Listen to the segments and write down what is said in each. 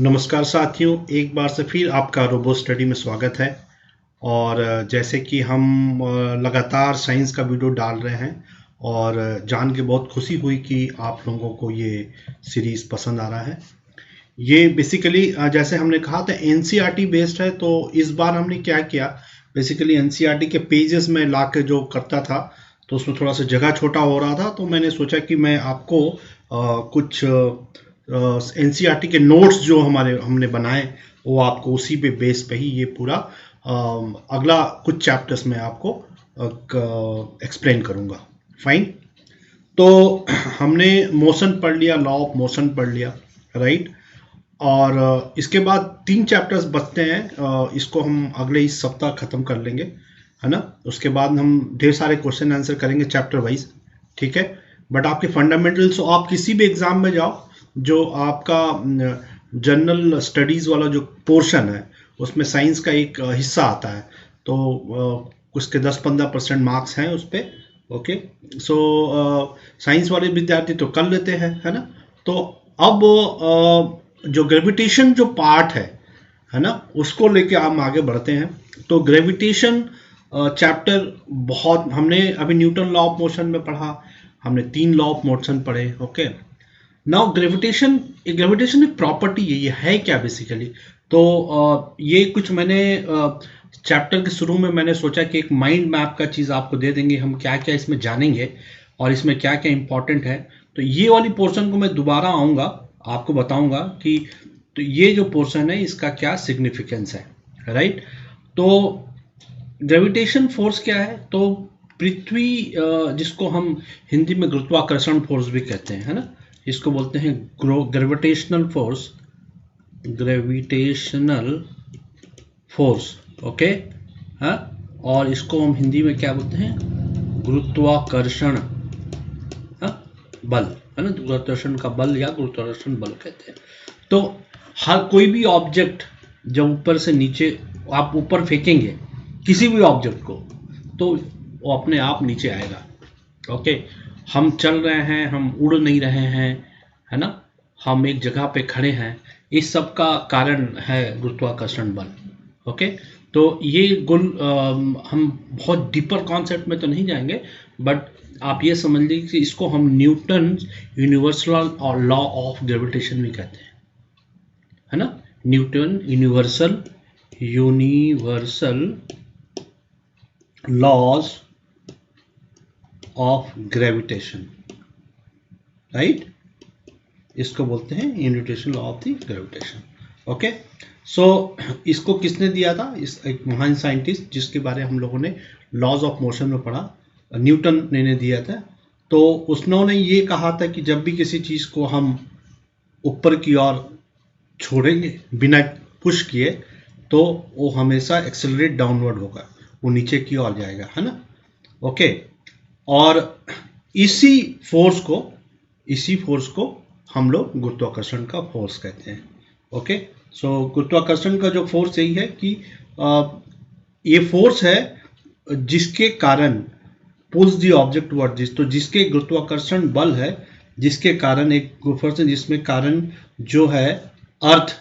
नमस्कार साथियों, एक बार से फिर आपका रोबो स्टडी में स्वागत है। और जैसे कि हम लगातार साइंस का वीडियो डाल रहे हैं और जान के बहुत खुशी हुई कि आप लोगों को ये सीरीज़ पसंद आ रहा है। ये बेसिकली जैसे हमने कहा था एनसीईआरटी बेस्ड है, तो इस बार हमने क्या किया, बेसिकली एनसीईआरटी के पेजेस में ला के जो करता था तो उसमें थोड़ा सा जगह छोटा हो रहा था, तो मैंने सोचा कि मैं आपको कुछ एनसीईआरटी के नोट्स जो हमने बनाए वो आपको उसी पे बेस पे ही ये पूरा अगला कुछ चैप्टर्स में आपको एक्सप्लेन करूँगा। फाइन, तो हमने मोशन पढ़ लिया, लॉ ऑफ मोशन पढ़ लिया, राइट। और इसके बाद 3 चैप्टर्स बचते हैं, इसको हम अगले इस सप्ताह खत्म कर लेंगे, है ना। उसके बाद हम ढेर सारे क्वेश्चन आंसर करेंगे चैप्टर वाइज, ठीक है। बट आपके फंडामेंटल्स, आप किसी भी एग्जाम में जाओ, जो आपका जनरल स्टडीज वाला जो पोर्शन है उसमें साइंस का एक हिस्सा आता है, तो उसके 10-15% मार्क्स हैं उस पर। ओके, सो साइंस वाले विद्यार्थी तो कर लेते हैं, है ना। तो अब जो ग्रेविटेशन जो पार्ट है ना, उसको लेके हम आगे बढ़ते हैं। तो ग्रेविटेशन चैप्टर बहुत हमने अभी न्यूटन लॉ ऑफ मोशन में पढ़ा, हमने 3 लॉ ऑफ मोशन पढ़े। ओके, नाउ ग्रेविटेशन एक प्रॉपर्टी है, ये है क्या बेसिकली। तो ये कुछ मैंने चैप्टर के शुरू में मैंने सोचा कि एक माइंड मैप का चीज़ आपको दे देंगे, हम क्या क्या इसमें जानेंगे और इसमें क्या क्या इंपॉर्टेंट है। तो ये वाली पोर्शन को मैं दोबारा आऊँगा, आपको बताऊंगा कि तो ये जो पोर्शन है इसका क्या सिग्निफिकेंस है, राइट। तो ग्रेविटेशन फोर्स क्या है, तो पृथ्वी जिसको हम हिंदी में गुरुत्वाकर्षण फोर्स भी कहते हैं, है ना, इसको बोलते हैं ग्रेविटेशनल फोर्स, ओके। हाँ, और इसको हम हिंदी में क्या बोलते हैं, गुरुत्वाकर्षण बल, है ना, गुरुत्वाकर्षण का बल या गुरुत्वाकर्षण बल कहते हैं। तो हर कोई भी ऑब्जेक्ट जब ऊपर से नीचे आप ऊपर फेंकेंगे किसी भी ऑब्जेक्ट को, तो वो अपने आप नीचे आएगा। ओके, हम चल रहे हैं, हम उड़ नहीं रहे हैं, है ना, हम एक जगह पे खड़े हैं, इस सब का कारण है गुरुत्वाकर्षण बल। ओके, तो ये हम बहुत डीपर कॉन्सेप्ट में तो नहीं जाएंगे, बट आप ये समझ लीजिए कि इसको हम न्यूटन यूनिवर्सल और लॉ ऑफ ग्रेविटेशन भी कहते हैं, है ना। Newton universal laws of gravitation, right, इसको बोलते हैं universal law of the gravitation. Okay, so इसको किसने दिया था, इस एक महान साइंटिस्ट जिसके बारे में हम लोगों ने लॉज ऑफ मोशन में पढ़ा, न्यूटन ने दिया था। तो उन्होंने ये कहा था कि जब भी किसी चीज़ को हम ऊपर की ओर छोड़ेंगे बिना पुश किए, तो वो हमेशा एक्सेलरेट डाउनवर्ड होगा, वो नीचे की ओर जाएगा, है ना। ओके, और इसी फोर्स को हम लोग गुरुत्वाकर्षण का फोर्स कहते हैं। ओके, सो गुरुत्वाकर्षण का जो फोर्स यही है कि ये फोर्स है जिसके कारण pulls the object toward this, तो जिसके गुरुत्वाकर्षण बल है जिसके कारण एक फोर्स है जिसमें कारण जो है अर्थ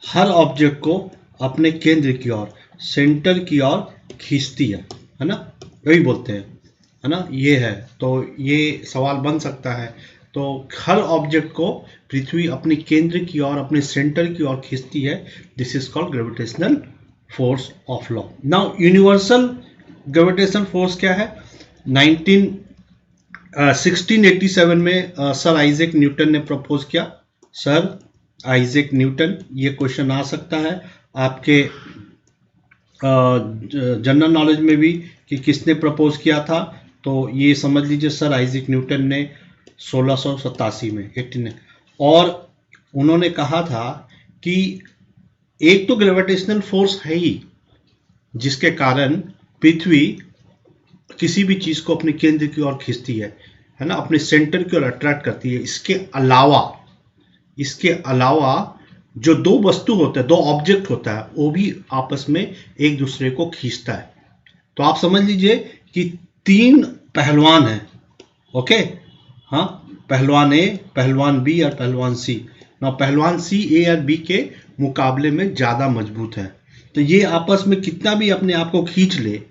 हर ऑब्जेक्ट को अपने केंद्र की ओर, सेंटर की ओर खींचती है ना, यही बोलते हैं, है ना, ये है। तो ये सवाल बन सकता है, तो हर ऑब्जेक्ट को पृथ्वी अपने केंद्र की ओर, अपने सेंटर की ओर खींचती है, this is called gravitational force of law. Now universal gravitational force क्या है, 1687 में सर आइजैक न्यूटन ने प्रपोज किया। सर आइजैक न्यूटन, ये क्वेश्चन आ सकता है आपके जनरल नॉलेज में भी कि किसने प्रपोज किया था, तो ये समझ लीजिए सर आइजैक न्यूटन ने 1687 में 18, और उन्होंने कहा था कि एक तो ग्रेविटेशनल फोर्स है ही जिसके कारण पृथ्वी किसी भी चीज को अपने केंद्र की ओर खींचती है ना, अपने सेंटर की ओर अट्रैक्ट करती है। इसके अलावा जो दो वस्तु होते हैं, दो ऑब्जेक्ट होता है, वो भी आपस में एक दूसरे को खींचता है। तो आप समझ लीजिए कि 3 पहलवान हैं। ओके, हाँ, पहलवान ए, पहलवान बी और पहलवान सी, ना पहलवान सी ए और बी के मुकाबले में ज़्यादा मजबूत है। तो ये आपस में कितना भी अपने आप को खींच ले,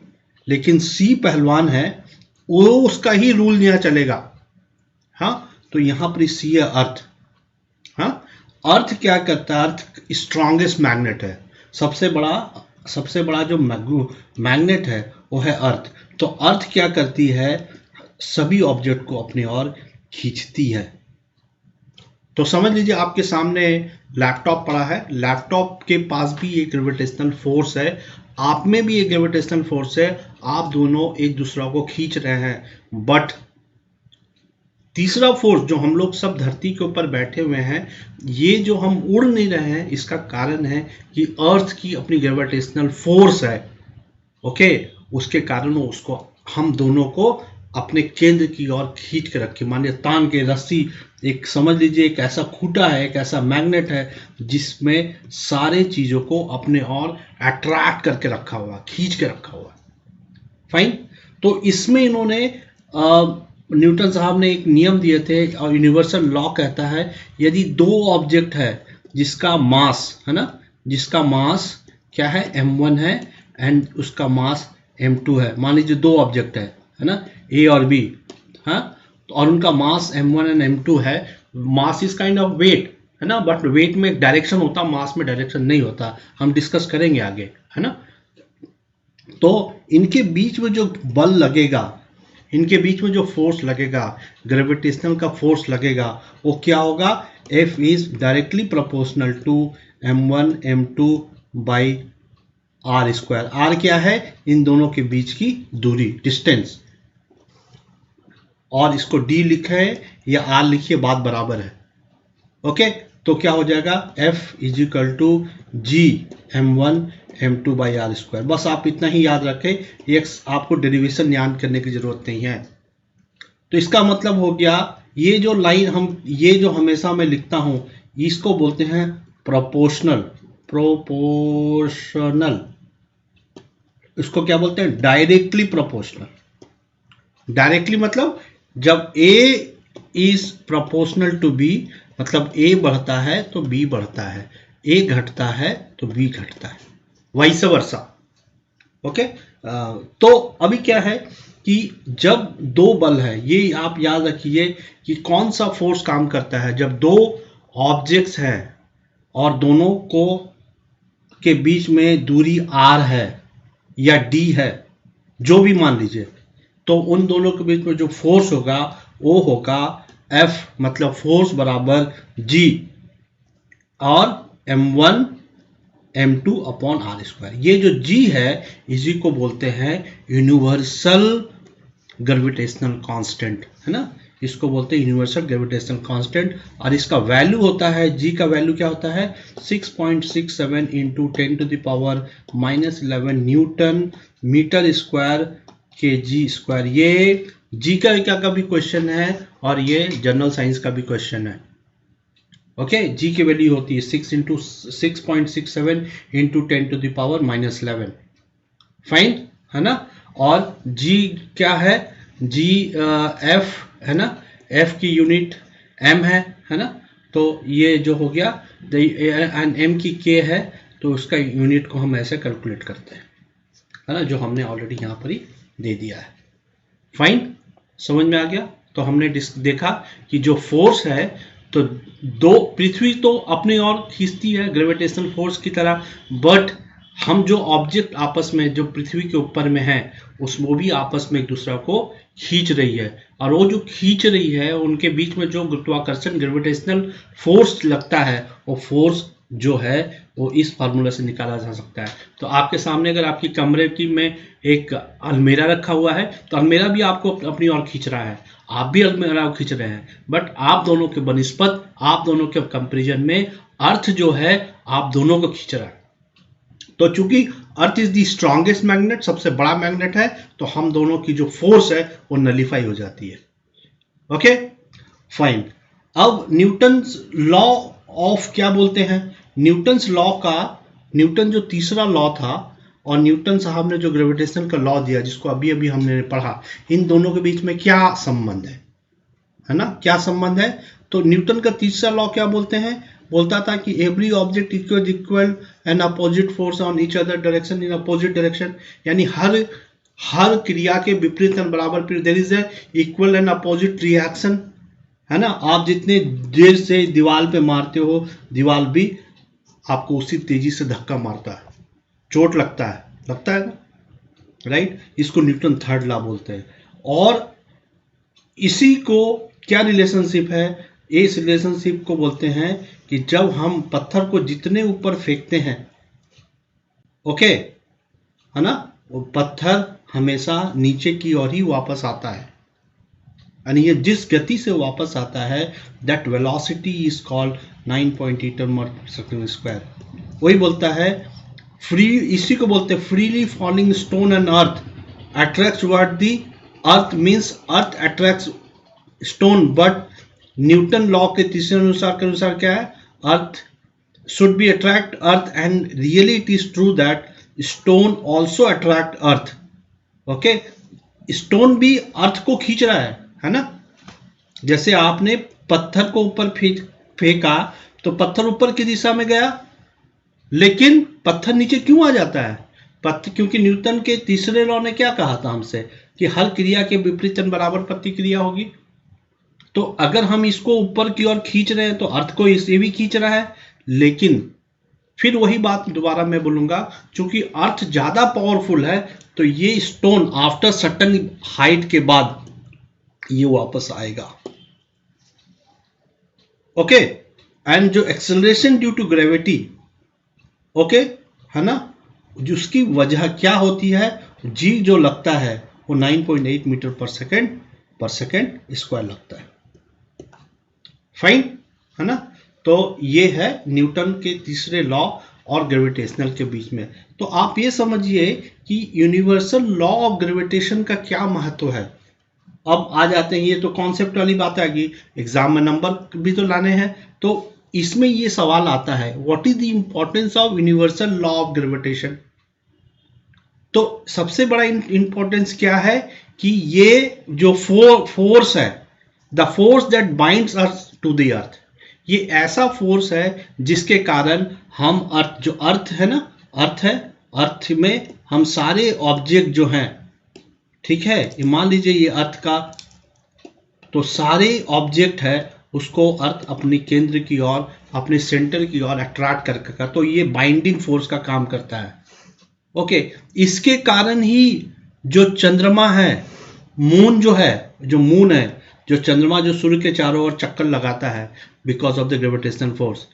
लेकिन सी पहलवान है, वो उसका ही रूल यहाँ चलेगा। हाँ, तो यहाँ पर सी है अर्थ। हाँ, अर्थ क्या करता है? अर्थ स्ट्रॉन्गेस्ट मैग्नेट है, सबसे बड़ा जो मैग्नेट है वो है अर्थ। तो अर्थ क्या करती है? सभी ऑब्जेक्ट को अपनी ओर खींचती है। तो समझ लीजिए आपके सामने लैपटॉप पड़ा है, लैपटॉप के पास भी एक ग्रेविटेशनल फोर्स है, आप में भी एक ग्रेविटेशनल फोर्स है, आप दोनों एक दूसरे को खींच रहे हैं। बट तीसरा फोर्स जो हम लोग सब धरती के ऊपर बैठे हुए हैं, ये जो हम उड़ नहीं रहे हैं, इसका कारण है कि अर्थ की अपनी ग्रेविटेशनल फोर्स है। ओके, उसके कारण उसको हम दोनों को अपने केंद्र की ओर खींच के रखे, मानिए तान के रस्सी, एक समझ लीजिए एक ऐसा खूंटा है, एक ऐसा मैग्नेट है जिसमें सारे चीजों को अपने ओर अट्रैक्ट करके रखा हुआ, खींच के रखा हुआ। फाइन। तो इसमें इन्होंने न्यूटन साहब ने एक नियम दिए थे, और यूनिवर्सल लॉ कहता है यदि दो ऑब्जेक्ट है जिसका मास है ना, जिसका मास क्या है? m1 है एंड उसका मास m2 है। मान लीजिए दो ऑब्जेक्ट है ना, a और b, हाँ, और उनका मास m1 एंड m2 है। Mass is kind of weight है ना, बट वेट में एक डायरेक्शन होता, मास में डायरेक्शन नहीं होता, हम डिस्कस करेंगे आगे, है ना। तो इनके बीच में जो बल लगेगा, इनके बीच में जो फोर्स लगेगा, ग्रेविटेशनल का फोर्स लगेगा, वो क्या होगा? F is directly proportional to m1 m2 by r square. r क्या है? इन दोनों के बीच की दूरी, डिस्टेंस, और इसको d लिखे या r लिखिए, बात बराबर है। ओके, तो क्या हो जाएगा? F is equal to g m1 m2 by R square. बस आप इतना ही याद रखें, एक आपको डेरिवेशन याद करने की जरूरत नहीं है। तो इसका मतलब हो गया, ये जो लाइन ये जो हमेशा मैं लिखता हूं, इसको बोलते हैं प्रोपोर्शनल। इसको क्या बोलते हैं? Directly proportional. डायरेक्टली मतलब जब A is proportional to B, मतलब A बढ़ता है तो B बढ़ता है, A घटता है तो B घटता है, वाइस वर्सा। ओके, तो अभी क्या है कि जब दो बल है, ये आप याद रखिए कि कौन सा फोर्स काम करता है। जब दो ऑब्जेक्ट्स हैं और दोनों को के बीच में दूरी r है या d है, जो भी मान लीजिए, तो उन दोनों के बीच में जो फोर्स होगा वो होगा F, मतलब फोर्स बराबर G और m1 m2 upon are square. ये जो G है, इसी को बोलते हैं यूनिवर्सल ग्रेविटेशनल कांस्टेंट, है ना, इसको बोलते हैं यूनिवर्सल ग्रेविटेशनल कांस्टेंट। और इसका वैल्यू होता है, G का वैल्यू क्या होता है? 6.67 into 10 to the power -11 newton metre square K G square. ये G का भी क्वेश्चन है और ये जनरल साइंस का भी क्वेश्चन है। ओके, G की वैल्यू होती है 6.67 into 10 to the power -11। Fine, है ना। और G क्या है? G F है ना, F की यूनिट M है ना। तो ये जो हो गया, एंड M की K है, तो उसका यूनिट को हम ऐसे कैलकुलेट करते हैं, है ना, जो हमने ऑलरेडी यहाँ पर ही दे दिया है। फाइन, समझ में आ गया। तो हमने देखा कि जो फोर्स है, तो दो पृथ्वी तो अपनी ओर खींचती है ग्रेविटेशनल फोर्स की तरह, बट हम जो ऑब्जेक्ट आपस में जो पृथ्वी के ऊपर में है, उसमें भी आपस में एक दूसरे को खींच रही है। और वो जो खींच रही है, उनके बीच में जो गुरुत्वाकर्षण ग्रेविटेशनल फोर्स लगता है, वो फोर्स जो है वो इस फार्मूला से निकाला जा सकता है। तो आपके सामने अगर आपकी कमरे की में एक अलमीरा रखा हुआ है, तो अलमीरा भी आपको अपनी ओर खींच रहा है, आप भी अलमीरा को खींच रहे हैं, बट आप दोनों के बनिस्पत, आप दोनों के कंपैरिजन में अर्थ जो है आप दोनों को खींच रहा है। तो चूंकि earth is the strongest magnet, सबसे बड़ा मैग्नेट है, तो हम दोनों की जो फोर्स है वो नलीफाई हो जाती है। Okay, fine. अब न्यूटन्स लॉ ऑफ क्या बोलते हैं? न्यूटन्स लॉ का, न्यूटन जो तीसरा लॉ था और न्यूटन साहब ने जो ग्रेविटेशनल का लॉ दिया, जिसको अभी अभी हमने पढ़ा, इन दोनों के बीच में क्या संबंध है ना, क्या संबंध है? तो न्यूटन का तीसरा लॉ क्या बोलते हैं? बोलता था कि every object equal and opposite force on each other direction in opposite direction, यानी हर क्रिया के विपरीत एंड बराबर there is a equal and opposite reaction, है ना। आप जितने देर से दीवार पे मारते हो, दीवार भी आपको उसी तेजी से धक्का मारता है, चोट लगता है ना, राइट। इसको न्यूटन थर्ड लॉ बोलते हैं। और इसी को क्या रिलेशनशिप है, इस रिलेशनशिप को बोलते हैं कि जब हम पत्थर को जितने ऊपर फेंकते हैं, ओके, है ना, वो पत्थर हमेशा नीचे की ओर ही वापस आता है, यानी ये जिस गति से वापस आता है that velocity is called 9.8 m/s²। वही बोलता है इसी को बोलते हैं freely falling stone and earth attracts toward the earth, means earth attracts stone, but Newton law के तीसरे अनुसार क्या है, अर्थ should be attract earth and really it is true that stone also attract earth. Okay, stone भी अर्थ को खींच रहा है ना। जैसे आपने पत्थर को ऊपर फेंका तो पत्थर ऊपर की दिशा में गया, लेकिन पत्थर नीचे क्यों आ जाता है, क्योंकि न्यूटन के तीसरे लॉ ने क्या कहा था हमसे कि हर क्रिया के विपरीत बराबर प्रतिक्रिया होगी। तो अगर हम इसको ऊपर की ओर खींच रहे हैं तो अर्थ को इसे भी खींच रहा है, लेकिन फिर वही बात दोबारा मैं बोलूंगा, क्योंकि अर्थ ज्यादा पावरफुल है तो ये स्टोन आफ्टर सर्टेन हाइट के बाद ये वापस आएगा। ओके, एंड जो acceleration due to gravity, okay, है ना, जिसकी वजह क्या होती है, जी जो लगता है वो 9.8 मीटर पर सेकेंड स्क्वायर लगता है। फाइन, है ना। तो ये है न्यूटन के तीसरे लॉ और ग्रेविटेशनल के बीच में। तो आप ये समझिए कि यूनिवर्सल लॉ ऑफ ग्रेविटेशन का क्या महत्व है। अब आ जाते हैं, ये तो कॉन्सेप्ट वाली बात आएगी, एग्जाम में नंबर भी तो लाने हैं, तो इसमें ये सवाल आता है what is the importance of universal law of gravitation. तो सबसे बड़ा इंपॉर्टेंस क्या है कि ये जो फोर्स है, the force that binds earth to the earth, ये ऐसा फोर्स है जिसके कारण हम अर्थ, जो अर्थ है ना, अर्थ है, अर्थ में हम सारे ऑब्जेक्ट जो हैं, ठीक है, मान लीजिए ये अर्थ का, तो सारे ऑब्जेक्ट है उसको अर्थ अपने केंद्र की ओर, अपने सेंटर की ओर अट्रैक्ट करके, तो ये बाइंडिंग फोर्स का काम करता है। ओके, इसके कारण ही जो चंद्रमा है, मून जो है, जो चंद्रमा जो सूर्य के चारों ओर चक्कर लगाता है because of the gravitational force,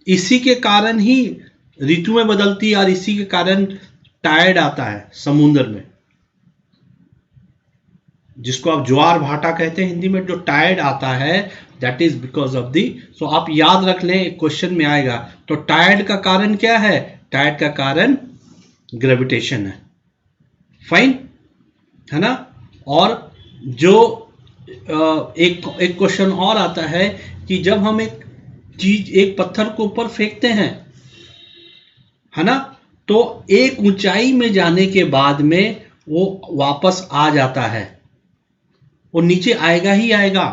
इसी के कारण ही ऋतुएं बदलती है और इसी के कारण टाइड आता है समुद्र में, जिसको आप ज्वार भाटा कहते हैं हिंदी में, जो टाइड आता है that is because of the. So आप याद रख लें, क्वेश्चन में आएगा, तो टाइड का कारण क्या है, टाइड का कारण ग्रेविटेशन है। फाइन, है ना। और जो एक क्वेश्चन और आता है कि जब हम एक पत्थर को ऊपर फेंकते हैं, है ना, तो एक ऊंचाई में जाने के बाद में वो वापस आ जाता है, वो नीचे आएगा ही आएगा।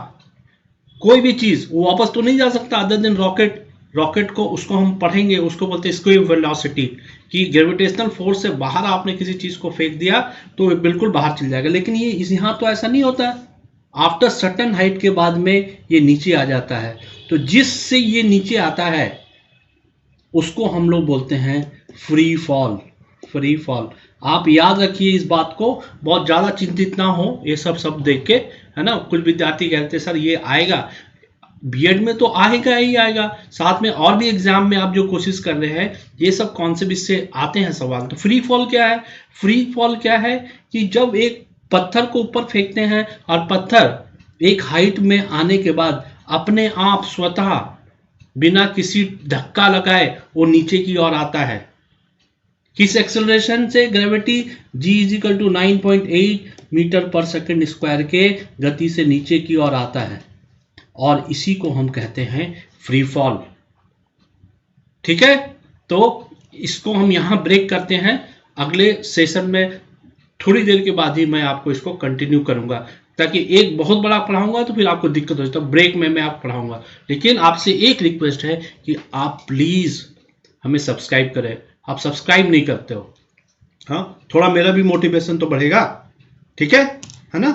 कोई भी चीज वो वापस तो नहीं जा सकता अदर देन रॉकेट को, उसको हम पढ़ेंगे, उसको बोलते हैं स्क्वेयर वेलोसिटी, कि ग्रेविटेशनल फोर्स से बाहर आपने किसी चीज को फेंक दिया तो बिल्कुल बाहर चल जाएगा, लेकिन ये यहाँ तो ऐसा नहीं होता है। आफ्टर सर्टेन हाइट के बाद में ये नीचे आ जाता है, तो जिससे ये नीचे आता है उसको हम लोग बोलते हैं फ्री फॉल। आप याद रखिए इस बात को, बहुत ज्यादा चिंतित ना हो ये सब देख के, है ना। कुछ विद्यार्थी कहते हैं सर ये आएगा, बीएड में तो आएगा ही आएगा, साथ में और भी एग्जाम में आप जो कोशिश कर रहे हैं, ये सब कॉन्सेप्ट इससे आते हैं सवाल। तो फ्री फॉल क्या है, फ्री फॉल क्या है कि जब एक पत्थर को ऊपर फेंकते हैं और पत्थर एक हाइट में आने के बाद अपने आप स्वतः बिना किसी धक्का लगाए वो नीचे की ओर आता है। किस एक्सेलरेशन से, ग्रेविटी g = 9.8 मीटर पर सेकंड स्क्वायर के गति से नीचे की ओर आता है, और इसी को हम कहते हैं फ्री फॉल। ठीक है, तो इसको हम यहां ब्रेक करते हैं, अगले सेशन में थोड़ी देर के बाद ही मैं आपको इसको कंटिन्यू करूंगा। ताकि एक बहुत बड़ा पढ़ाऊंगा तो फिर आपको दिक्कत हो जाती है, ब्रेक में मैं आपको पढ़ाऊंगा। लेकिन आपसे एक रिक्वेस्ट है कि आप प्लीज़ हमें सब्सक्राइब करें, आप सब्सक्राइब नहीं करते हो। हाँ, थोड़ा मेरा भी मोटिवेशन तो बढ़ेगा, ठीक है ना?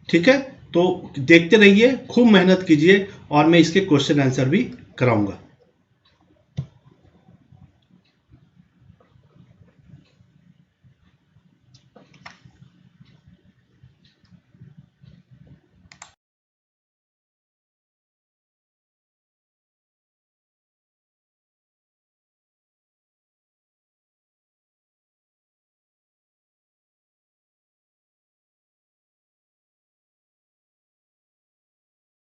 ठीक है, तो देखते रहिए, खूब मेहनत कीजिए और मैं इसके क्वेश्चन आंसर भी कराऊंगा।